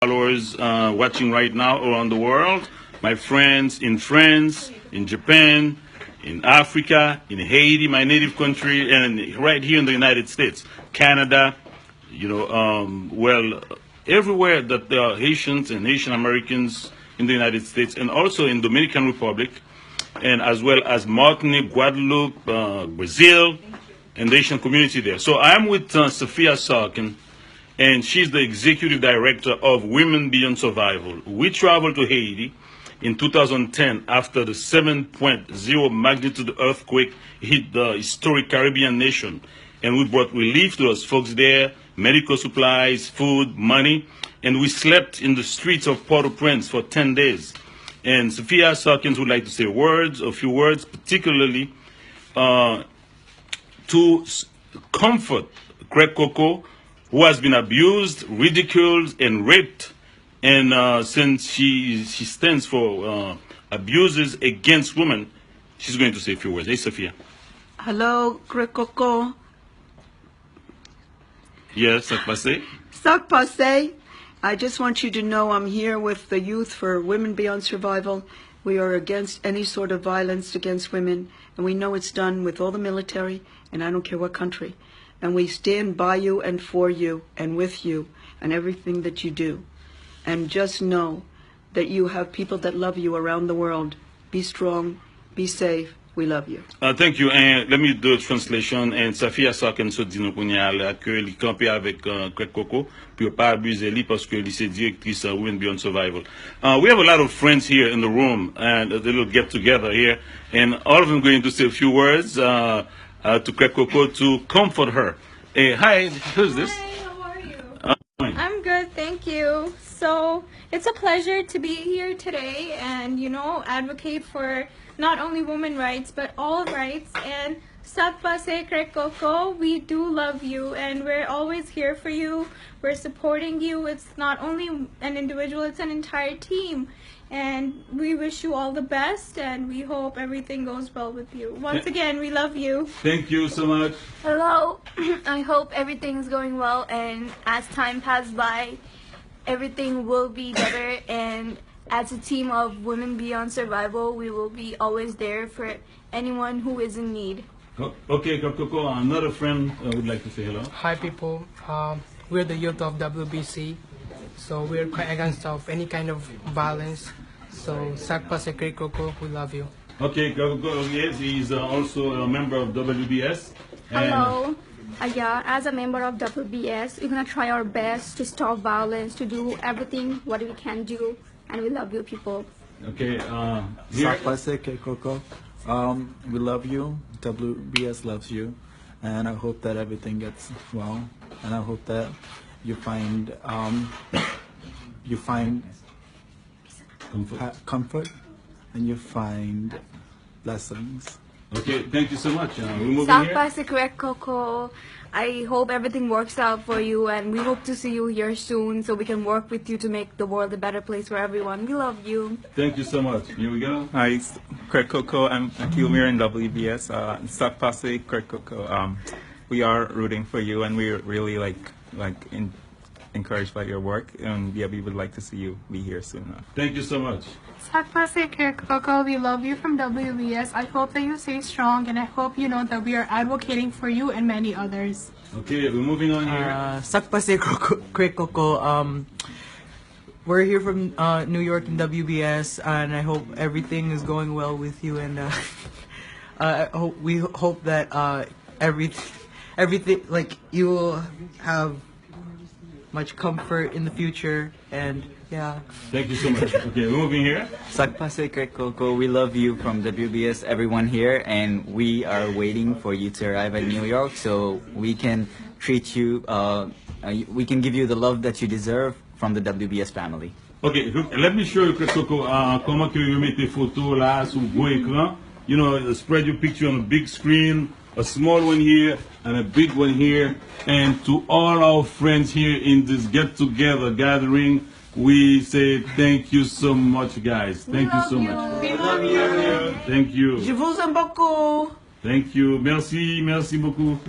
followers watching right now around the world. My friends in France, in Japan, in Africa, in Haiti, my native country, and right here in the United States, Canada, everywhere that there are Haitians and Haitian Americans in the United States, and also in Dominican Republic, and as well as Martinique, Guadeloupe, Brazil, and the Haitian community there. So I'm with Sophia Sarkin, and she's the executive director of Women Beyond Survival. We traveled to Haiti in 2010 after the 7.0 magnitude earthquake hit the historic Caribbean nation. And we brought relief to those folks there, medical supplies, food, money, and we slept in the streets of Port-au-Prince for 10 days. And Sophia Sarkins would like to say a few words, particularly to comfort Krèt Koko, who has been abused, ridiculed, and raped. And since she stands for abuses against women, she's going to say a few words. Hey, Sophia. Hello, Krèt Koko. Yes, ça passe? Ça passe. I just want you to know I'm here with the Youth for Women Beyond Survival. We are against any sort of violence against women, and we know it's done with all the military, and I don't care what country. And we stand by you and for you and with you and everything that you do. And just know that you have people that love you around the world. Be strong, be safe. We love you. Thank you. And let me do a translation. And Sophia Sarkin se dit nous qu'on y a que li campé avec Krèt Koko pour pas abuser lui parce que lui c'est directrice Women Beyond Survival. We have a lot of friends here in the room and a little get together here, and all of them going to say a few words to Krèt Koko to comfort her. Hey, hi, who's this? Hi, how are you? I'm good, thank you. So it's a pleasure to be here today and, advocate for not only women's rights, but all rights. And Sat Passe Krèt Koko, we do love you and we're always here for you. We're supporting you. It's not only an individual, it's an entire team. And we wish you all the best and we hope everything goes well with you. Once again, we love you. Thank you so much. Hello. I hope everything's going well, and as time passes by, everything will be better, and as a team of Women Beyond Survival, we will be always there for anyone who is in need. Okay, Krèt Koko, another friend would like to say hello. Hi people, we're the youth of WBC, so we're quite against of any kind of violence. So Sat Passe Krèt Koko, we love you. Okay, Krèt Koko, yes, he's also a member of WBS. Hello. Yeah, as a member of WBS, we're going to try our best to stop violence, to do everything what we can do, and we love you people. Okay, Sat Passe Krèt Koko, we love you, WBS loves you, and I hope that everything gets well, and I hope that you find comfort and you find blessings. Okay, thank you so much. We're moving Sat here. Passe Krèt Koko, I hope everything works out for you, and we hope to see you here soon so we can work with you to make the world a better place for everyone. We love you. Thank you so much. Here we go. Hi, it's Krèt Koko. I'm Akil in WBS. Sat Passe Krèt Koko. We are rooting for you, and we're really encouraged by your work, and yeah, we would like to see you be here soon enough. Thank you so much. Sat Passe Krèt Koko, we love you from WBS. I hope that you stay strong, and I hope you know that we are advocating for you and many others. Okay, we're moving on here. Sat Passe Krèt Koko, we're here from New York in WBS, and I hope everything is going well with you, and we hope that everything like you will have much comfort in the future, and yeah. Thank you so much. Okay, we're moving here. Sat Passe Krèt Koko, we love you from WBS, everyone here, and we are waiting for you to arrive at New York so we can treat you, we can give you the love that you deserve from the WBS family. Okay, let me show you, Krèt Koko, comment que you mette photos là sur gros écran. You know, spread your picture on a big screen, a small one here and a big one here. And to all our friends here in this get-together gathering, we say thank you so much, guys. Thank you so much. We love you. Thank you. Je vous aime beaucoup. Thank you. Merci, merci beaucoup.